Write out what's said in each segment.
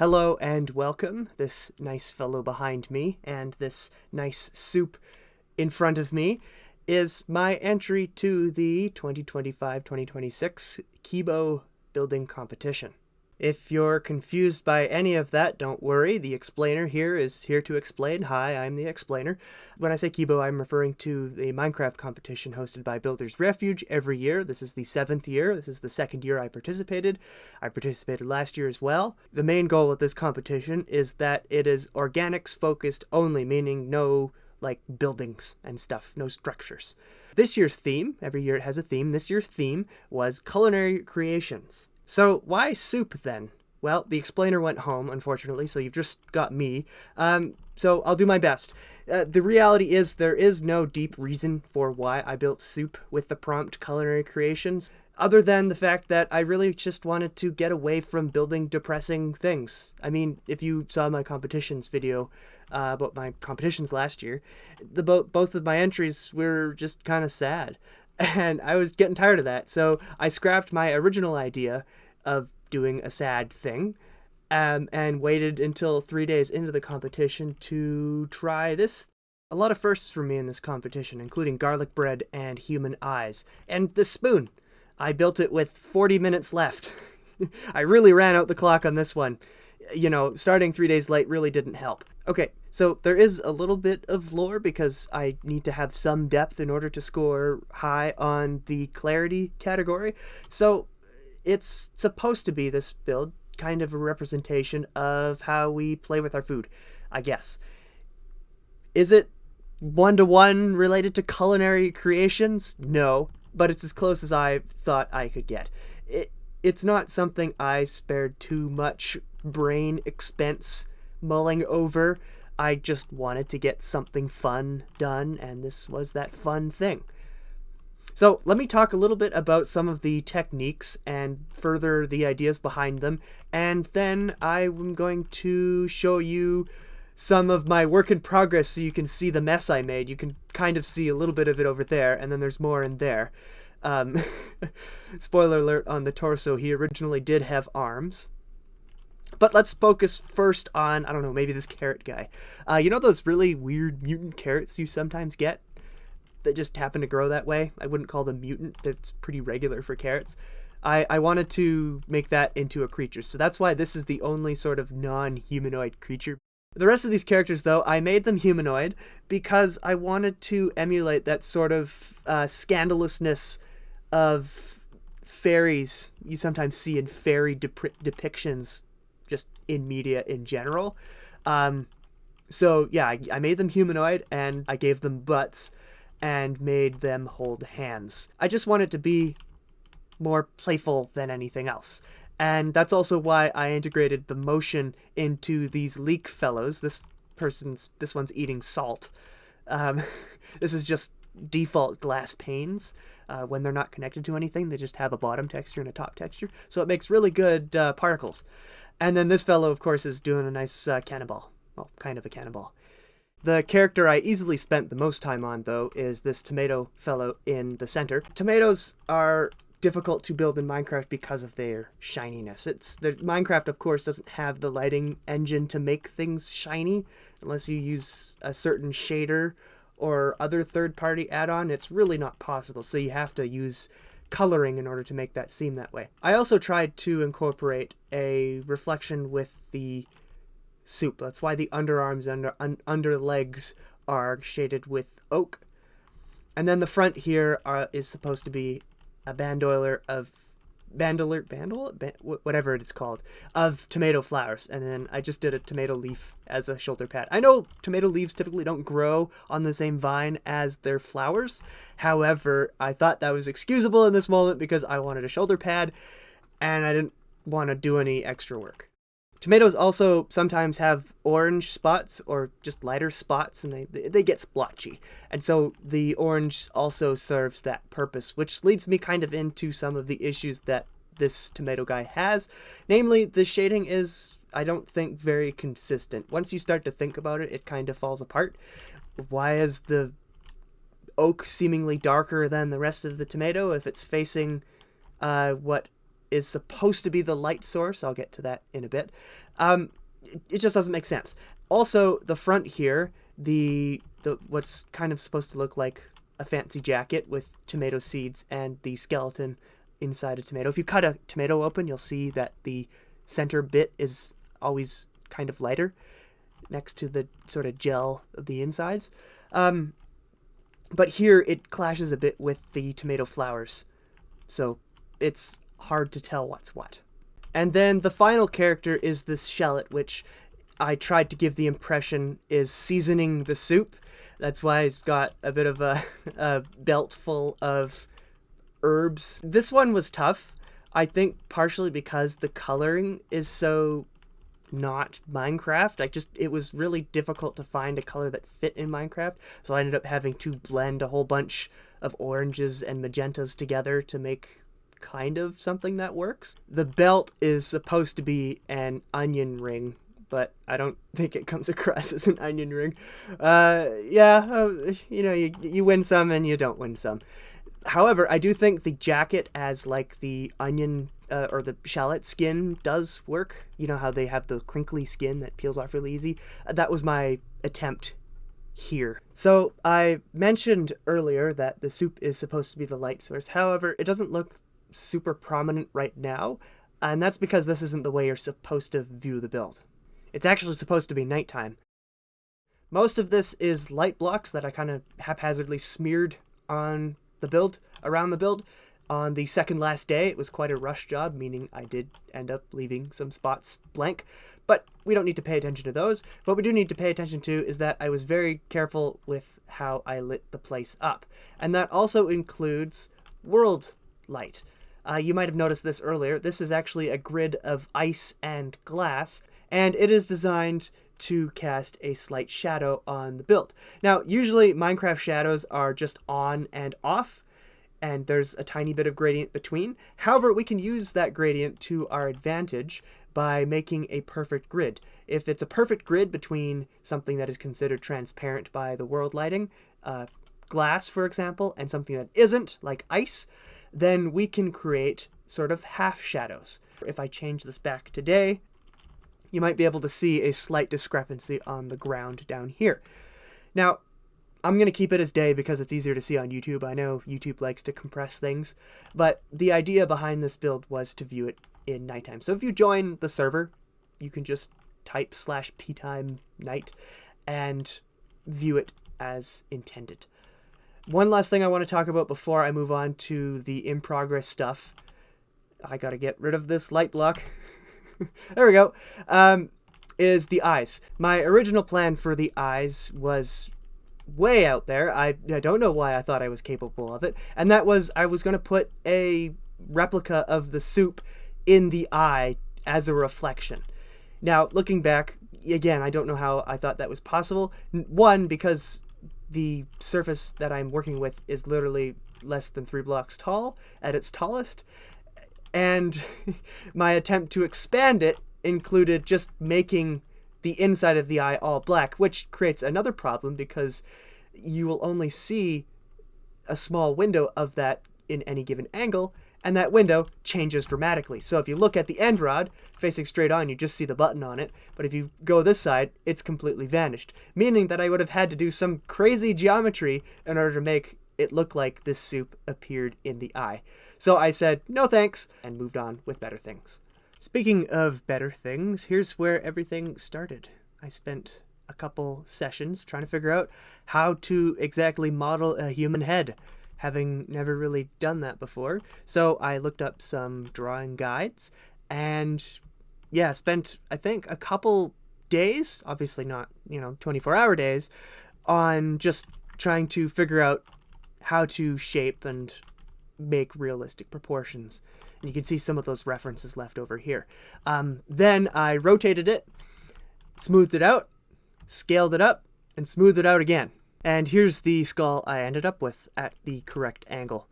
Hello and welcome, this nice fellow behind me and this nice soup in front of me is my entry to the 2025-2026 Kibo building competition. If you're confused by any of that, don't worry, the explainer here is here to explain. Hi, I'm the explainer. When I say Kibo, I'm referring to the Minecraft competition hosted by Builders Refuge every year. This is the 7th year. This is the 2nd year I participated. I participated last year as well. The main goal of this competition is that it is organics focused only, meaning no buildings and stuff, no structures. This year's theme, every year it has a theme, this year's theme was culinary creations. So why soup then? Well, the explainer went home, unfortunately, so you've just got me. So I'll do my best. The reality is there is no deep reason for why I built soup with the prompt culinary creations, other than the fact that I really just wanted to get away from building depressing things. I mean, if you saw my competitions video about my competitions last year, both of my entries were just kind of sad. And I was getting tired of that, so I scrapped my original idea of doing a sad thing and waited until 3 days into the competition to try this. A lot of firsts for me in this competition, including garlic bread and human eyes. And the spoon. I built it with 40 minutes left. I really ran out the clock on this one. You know, starting 3 days late really didn't help. Okay, so there is a little bit of lore because I need to have some depth in order to score high on the clarity category. So it's supposed to be, this build, kind of a representation of how we play with our food, I guess. Is it one-to-one related to culinary creations? No, but it's as close as I thought I could get. It's not something I spared too much brain expense mulling over. I just wanted to get something fun done, and this was that fun thing. So let me talk a little bit about some of the techniques and further the ideas behind them, and then I'm going to show you some of my work in progress so you can see the mess I made. You can kind of see a little bit of it over there, and then there's more in there. Spoiler alert on the torso, he originally did have arms. But let's focus first on, I don't know, maybe this carrot guy. You know those really weird mutant carrots you sometimes get that just happen to grow that way? I wouldn't call them mutant. That's pretty regular for carrots. I wanted to make that into a creature, so that's why this is the only sort of non-humanoid creature. The rest of these characters, though, I made them humanoid because I wanted to emulate that sort of scandalousness of fairies you sometimes see in fairy depictions just in media in general. So yeah, I made them humanoid and I gave them butts and made them hold hands. I just wanted to be more playful than anything else. And that's also why I integrated the motion into these leek fellows. This one's eating salt. This is just default glass panes. When they're not connected to anything, they just have a bottom texture and a top texture. So it makes really good particles. And then this fellow, of course, is doing a nice cannonball. Well, kind of a cannonball. The character I easily spent the most time on, though, is this tomato fellow in the center. Tomatoes are difficult to build in Minecraft because of their shininess. Minecraft, of course, doesn't have the lighting engine to make things shiny unless you use a certain shader or other third-party add-on. It's really not possible, so you have to use coloring in order to make that seem that way. I also tried to incorporate a reflection with the soup. That's why the underarms and under legs are shaded with oak. And then the front here is supposed to be a bandolier, whatever it's called, of tomato flowers. And then I just did a tomato leaf as a shoulder pad. I know tomato leaves typically don't grow on the same vine as their flowers. However, I thought that was excusable in this moment because I wanted a shoulder pad and I didn't want to do any extra work. Tomatoes also sometimes have orange spots or just lighter spots, and they get splotchy. And so the orange also serves that purpose, which leads me kind of into some of the issues that this tomato guy has. Namely, the shading is, I don't think, very consistent. Once you start to think about it, it kind of falls apart. Why is the oak seemingly darker than the rest of the tomato if it's facing what is supposed to be the light source. I'll get to that in a bit. It just doesn't make sense. Also, the front here, the what's kind of supposed to look like a fancy jacket with tomato seeds and the skeleton inside a tomato. If you cut a tomato open, you'll see that the center bit is always kind of lighter next to the sort of gel of the insides. But here it clashes a bit with the tomato flowers, so it's hard to tell what's what. And then the final character is this shallot, which I tried to give the impression is seasoning the soup. That's why it's got a bit of a belt full of herbs. This one was tough, I think partially because the coloring is so not Minecraft. It was really difficult to find a color that fit in Minecraft, so I ended up having to blend a whole bunch of oranges and magentas together to make kind of something that works. The belt is supposed to be an onion ring, but I don't think it comes across as an onion ring. You win some and you don't win some. However, I do think the jacket as like the onion or the shallot skin does work. You know how they have the crinkly skin that peels off really easy? That was my attempt here. So I mentioned earlier that the soup is supposed to be the light source. However, it doesn't look super prominent right now, and that's because this isn't the way you're supposed to view the build. It's actually supposed to be nighttime. Most of this is light blocks that I kind of haphazardly smeared on the build, around the build. On the second last day, it was quite a rush job, meaning I did end up leaving some spots blank, but we don't need to pay attention to those. What we do need to pay attention to is that I was very careful with how I lit the place up, and that also includes world light. You might have noticed this earlier. This is actually a grid of ice and glass, and it is designed to cast a slight shadow on the build. Now, usually Minecraft shadows are just on and off, and there's a tiny bit of gradient between. However, we can use that gradient to our advantage by making a perfect grid. If it's a perfect grid between something that is considered transparent by the world lighting, glass, for example, and something that isn't, like ice, then we can create sort of half shadows. If I change this back to day, you might be able to see a slight discrepancy on the ground down here. Now, I'm going to keep it as day because it's easier to see on YouTube. I know YouTube likes to compress things, but the idea behind this build was to view it in nighttime. So if you join the server, you can just type /ptime night and view it as intended. One last thing I want to talk about before I move on to the in-progress stuff. I got to get rid of this light block. There we go. Is the eyes. My original plan for the eyes was way out there. I don't know why I thought I was capable of it. And that was I was going to put a replica of the soup in the eye as a reflection. Now, looking back, again, I don't know how I thought that was possible. One, because the surface that I'm working with is literally less than 3 blocks tall at its tallest. And my attempt to expand it included just making the inside of the eye all black, which creates another problem because you will only see a small window of that in any given angle, and that window changes dramatically. So if you look at the end rod facing straight on, you just see the button on it, but if you go this side, it's completely vanished, meaning that I would have had to do some crazy geometry in order to make it look like this soup appeared in the eye. So I said, no thanks, and moved on with better things. Speaking of better things, here's where everything started. I spent a couple sessions trying to figure out how to exactly model a human head, having never really done that before. So I looked up some drawing guides and spent, I think, a couple days, obviously not, 24-hour days, on just trying to figure out how to shape and make realistic proportions. And you can see some of those references left over here. Then I rotated it, smoothed it out, scaled it up, and smoothed it out again. And here's the skull I ended up with at the correct angle.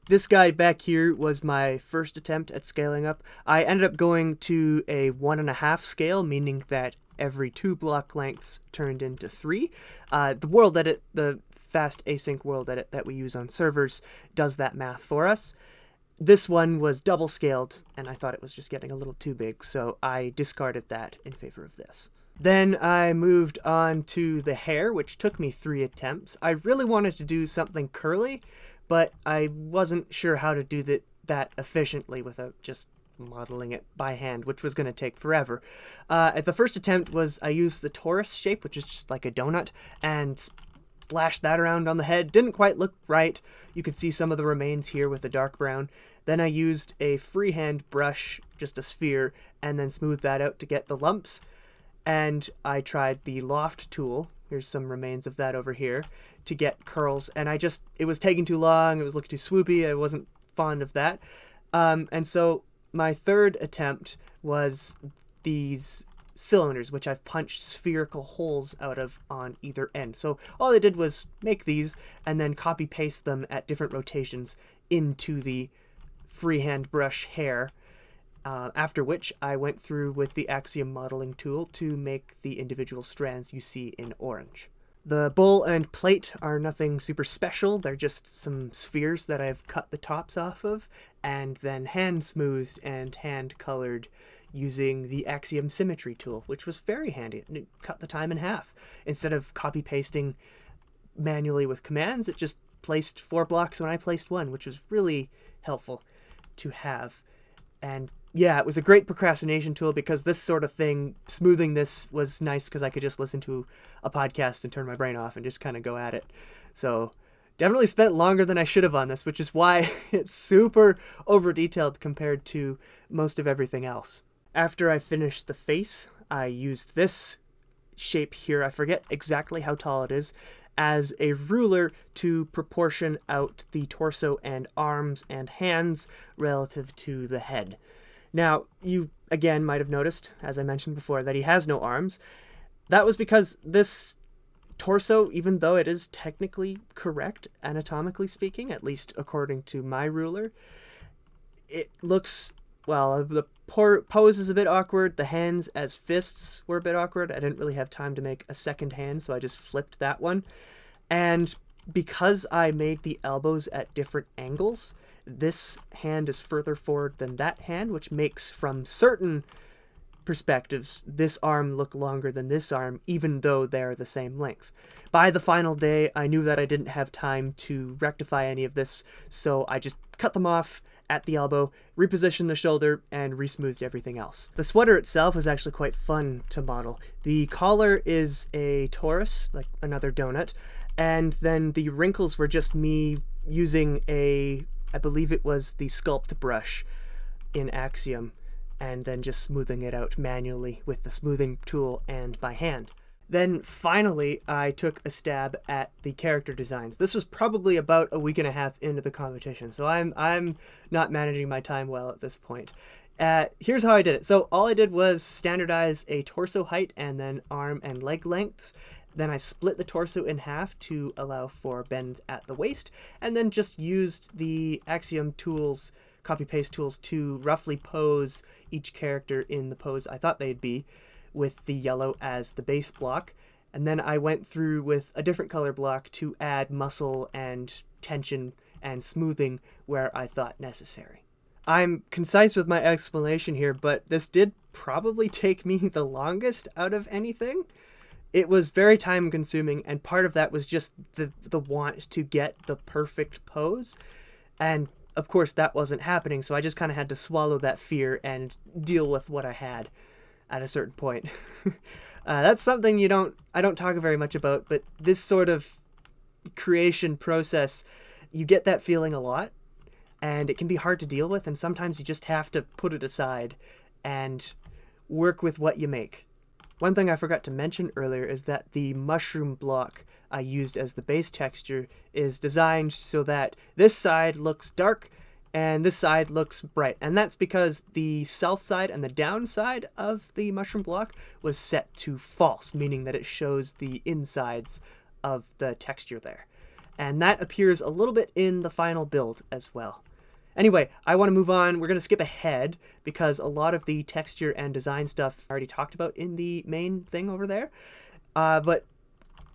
This guy back here was my first attempt at scaling up. I ended up going to a 1.5 scale, meaning that every 2 block lengths turned into 3. The world edit, the fast async world edit that we use on servers, does that math for us. this one was double scaled, and I thought it was just getting a little too big, so I discarded that in favor of this. Then I moved on to the hair, which took me 3 attempts. I really wanted to do something curly, but I wasn't sure how to do that efficiently without just modeling it by hand, which was going to take forever. At the first attempt was I used the torus shape, which is just like a donut, and splashed that around on the head. Didn't quite look right. You could see some of the remains here with the dark brown. Then I used a freehand brush, just a sphere, and then smoothed that out to get the lumps. And I tried the loft tool, here's some remains of that over here, to get curls, and it was taking too long, it was looking too swoopy, I wasn't fond of that. And so my third attempt was these cylinders, which I've punched spherical holes out of on either end. So all I did was make these and then copy paste them at different rotations into the freehand brush hair. After which I went through with the Axiom modeling tool to make the individual strands you see in orange. The bowl and plate are nothing super special, they're just some spheres that I've cut the tops off of, and then hand smoothed and hand colored using the Axiom symmetry tool, which was very handy. It cut the time in half. Instead of copy pasting manually with commands, it just placed 4 blocks when I placed 1, which was really helpful to have. And yeah, it was a great procrastination tool because this sort of thing, smoothing this was nice because I could just listen to a podcast and turn my brain off and just kind of go at it. So definitely spent longer than I should have on this, which is why it's super over detailed compared to most of everything else. After I finished the face, I used this shape here, I forget exactly how tall it is, as a ruler to proportion out the torso and arms and hands relative to the head. Now, you again might have noticed, as I mentioned before, that he has no arms. That was because this torso, even though it is technically correct, anatomically speaking, at least according to my ruler, it looks, well, the pose is a bit awkward. The hands as fists were a bit awkward. I didn't really have time to make a second hand, so I just flipped that one. And because I made the elbows at different angles, this hand is further forward than that hand, which makes, from certain perspectives, this arm look longer than this arm, even though they're the same length. By the final day, I knew that I didn't have time to rectify any of this, so I just cut them off at the elbow, repositioned the shoulder, and resmoothed everything else. The sweater itself was actually quite fun to model. The collar is a torus, like another donut, and then the wrinkles were just me using I believe it was the sculpt brush in Axiom, and then just smoothing it out manually with the smoothing tool and by hand. Then finally, I took a stab at the character designs. This was probably about a week and a half into the competition, so I'm not managing my time well at this point. Here's how I did it. So all I did was standardize a torso height and then arm and leg lengths. Then I split the torso in half to allow for bends at the waist, and then just used the Axiom tools, copy-paste tools, to roughly pose each character in the pose I thought they'd be, with the yellow as the base block. And then I went through with a different color block to add muscle and tension and smoothing where I thought necessary. I'm concise with my explanation here, but this did probably take me the longest out of anything. It was very time consuming, and part of that was just the want to get the perfect pose. And of course that wasn't happening, so I just kind of had to swallow that fear and deal with what I had at a certain point. That's something I don't talk very much about, but this sort of creation process, you get that feeling a lot, and it can be hard to deal with, and sometimes you just have to put it aside and work with what you make. One thing I forgot to mention earlier is that the mushroom block I used as the base texture is designed so that this side looks dark and this side looks bright. And that's because the south side and the down side of the mushroom block was set to false, meaning that it shows the insides of the texture there. And that appears a little bit in the final build as well. Anyway, I want to move on. We're going to skip ahead because a lot of the texture and design stuff I already talked about in the main thing over there. But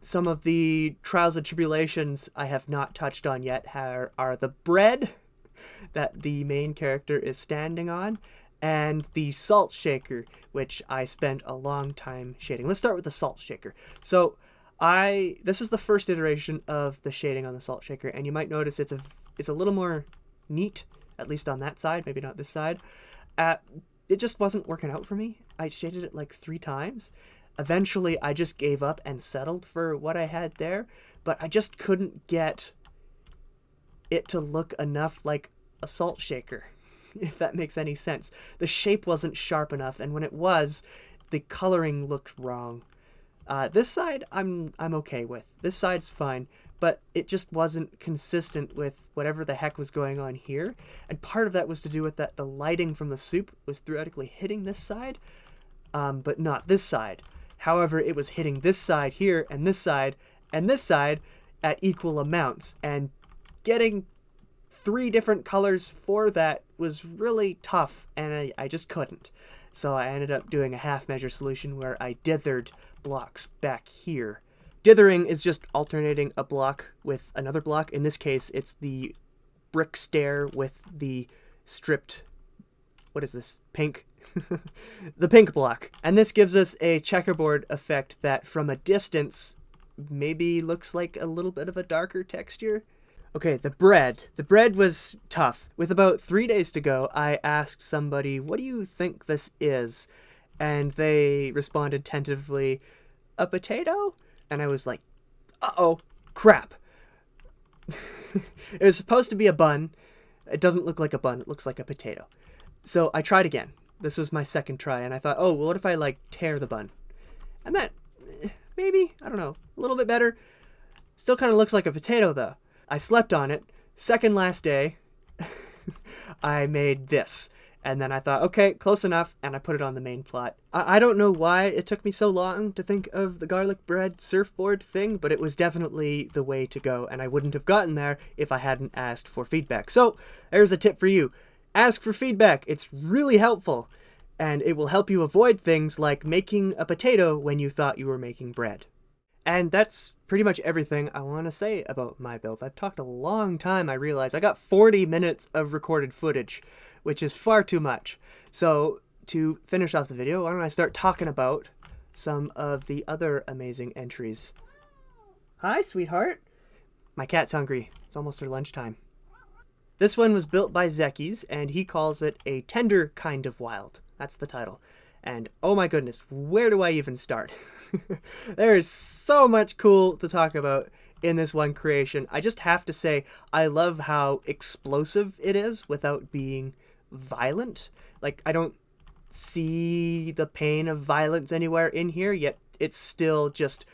some of the trials and tribulations I have not touched on yet are the bread. that the main character is standing on, and the salt shaker, which I spent a long time shading. Let's start with the salt shaker. So this is the first iteration of the shading on the salt shaker, and you might notice it's a little more neat, at least on that side, maybe not this side. It just wasn't working out for me. I shaded it like 3 times. Eventually, I just gave up and settled for what I had there, but I just couldn't get it to look enough like a salt shaker, if that makes any sense. The shape wasn't sharp enough, and when it was, the coloring looked wrong. This side I'm okay with. This side's fine, but it just wasn't consistent with whatever the heck was going on here. And part of that was to do with that the lighting from the soup was theoretically hitting this side, but not this side. However, it was hitting this side here and this side at equal amounts, and getting 3 different colors for that was really tough, and I just couldn't. So I ended up doing a half measure solution where I dithered blocks back here. Dithering is just alternating a block with another block. In this case, it's the brick stair with the stripped, what is this, pink? The pink block. And this gives us a checkerboard effect that from a distance maybe looks like a little bit of a darker texture. Okay, the bread. The bread was tough. With about 3 days to go, I asked somebody, what do you think this is? And they responded tentatively, a potato? And I was like, uh-oh, crap. It was supposed to be a bun. It doesn't look like a bun. It looks like a potato. So I tried again. This was my second try, and I thought, oh, well, what if I, like, tear the bun? And that, maybe, I don't know, a little bit better. Still kind of looks like a potato, though. I slept on it. Second last day, I made this. And then I thought, okay, close enough, and I put it on the main plot. I don't know why it took me so long to think of the garlic bread surfboard thing, but it was definitely the way to go, and I wouldn't have gotten there if I hadn't asked for feedback. So, there's a tip for you. Ask for feedback. It's really helpful, and it will help you avoid things like making a potato when you thought you were making bread. And that's pretty much everything I want to say about my build. I've talked a long time, I realize. I got 40 minutes of recorded footage, which is far too much. So, to finish off the video, why don't I start talking about some of the other amazing entries. Hi, sweetheart. My cat's hungry. It's almost her lunchtime. This one was built by Zekiez, and he calls it a tender kind of wild. That's the title. And oh my goodness, where do I even start? There is so much cool to talk about in this one creation. I just have to say, I love how explosive it is without being violent. Like, I don't see the pain of violence anywhere in here, yet it's still just,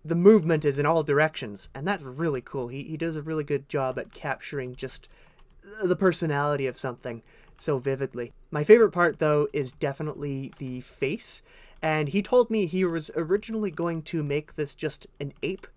the movement is in all directions, and that's really cool. He does a really good job at capturing just the personality of something so vividly. My favorite part, though, is definitely the face, and he told me he was originally going to make this just an ape,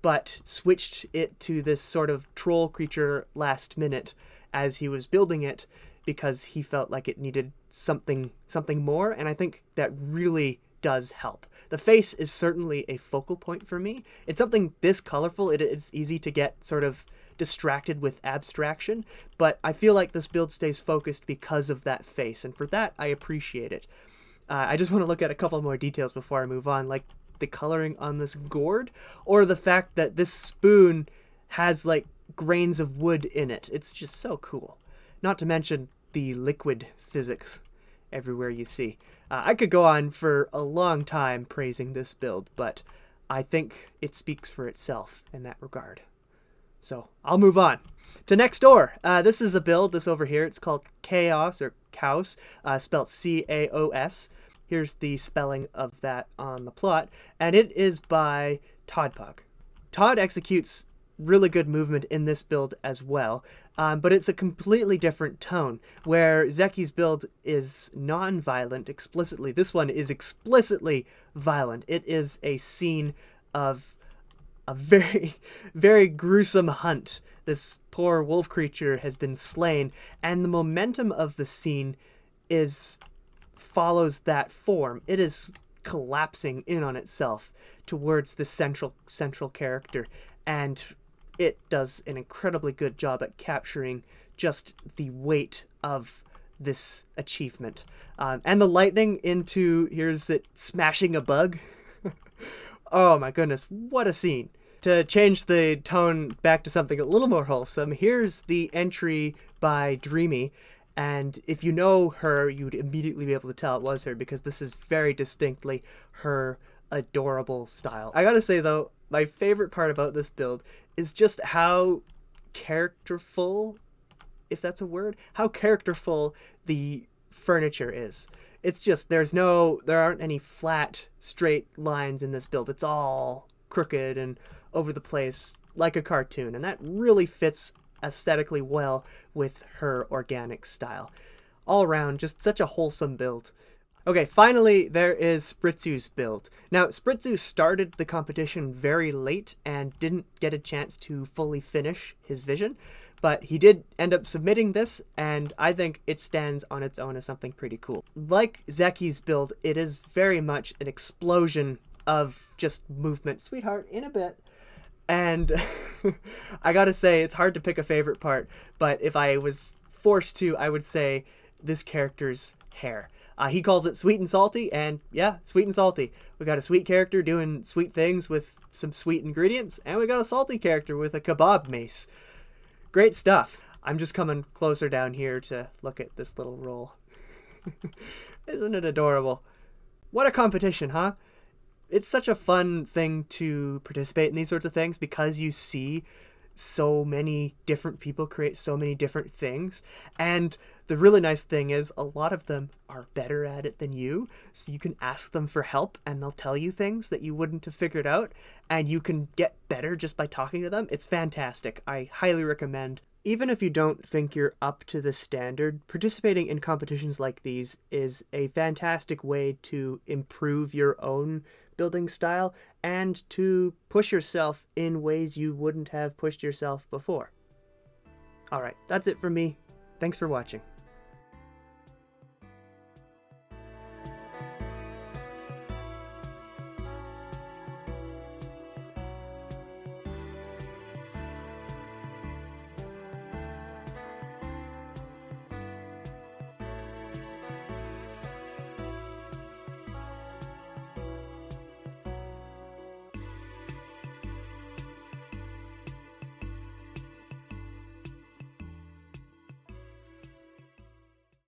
but switched it to this sort of troll creature last minute as he was building it, because he felt like it needed something more, and I think that really does help. The face is certainly a focal point for me. It's something this colorful, it's easy to get sort of distracted with abstraction, but I feel like this build stays focused because of that face, and for that, I appreciate it. I just want to look at a couple more details before I move on, like the coloring on this gourd, or the fact that this spoon has like grains of wood in it. It's just so cool. Not to mention the liquid physics everywhere you see. I could go on for a long time praising this build, but I think it speaks for itself in that regard. So I'll move on to next door. This is a build, this over here, it's called Chaos, or Chaos, spelled C-A-O-S. Here's the spelling of that on the plot, and it is by todpog. Todd executes really good movement in this build as well, but it's a completely different tone, where Zekiez's build is non-violent explicitly. This one is explicitly violent. It is a scene of a very, very gruesome hunt. This poor wolf creature has been slain, and the momentum of the scene follows that form. It is collapsing in on itself towards the central character, and it does an incredibly good job at capturing just the weight of this achievement. And the lightning into, here's it smashing a bug. Oh my goodness, what a scene. To change the tone back to something a little more wholesome, here's the entry by Dreamy. And if you know her, you'd immediately be able to tell it was her, because this is very distinctly her adorable style. I gotta say though, my favorite part about this build is just how characterful, if that's a word, how characterful the furniture is. It's just, there aren't any flat, straight lines in this build. It's all crooked and over the place like a cartoon, and that really fits aesthetically well with her organic style. All around, just such a wholesome build. Okay, finally, there is Spritzu's build. Now, Spritzu started the competition very late and didn't get a chance to fully finish his vision, but he did end up submitting this, and I think it stands on its own as something pretty cool. Like Zekiez' build, it is very much an explosion of just movement. Sweetheart, in a bit. And I gotta say, it's hard to pick a favorite part, but if I was forced to, I would say this character's hair. He calls it sweet and salty, and yeah, sweet and salty. We got a sweet character doing sweet things with some sweet ingredients, and we got a salty character with a kebab mace. Great stuff. I'm just coming closer down here to look at this little roll. Isn't it adorable? What a competition, huh? It's such a fun thing to participate in these sorts of things because you see so many different people create so many different things. And the really nice thing is a lot of them are better at it than you. So you can ask them for help and they'll tell you things that you wouldn't have figured out. And you can get better just by talking to them. It's fantastic. I highly recommend. Even if you don't think you're up to the standard, participating in competitions like these is a fantastic way to improve your own building style and to push yourself in ways you wouldn't have pushed yourself before. Alright, that's it for me. Thanks for watching.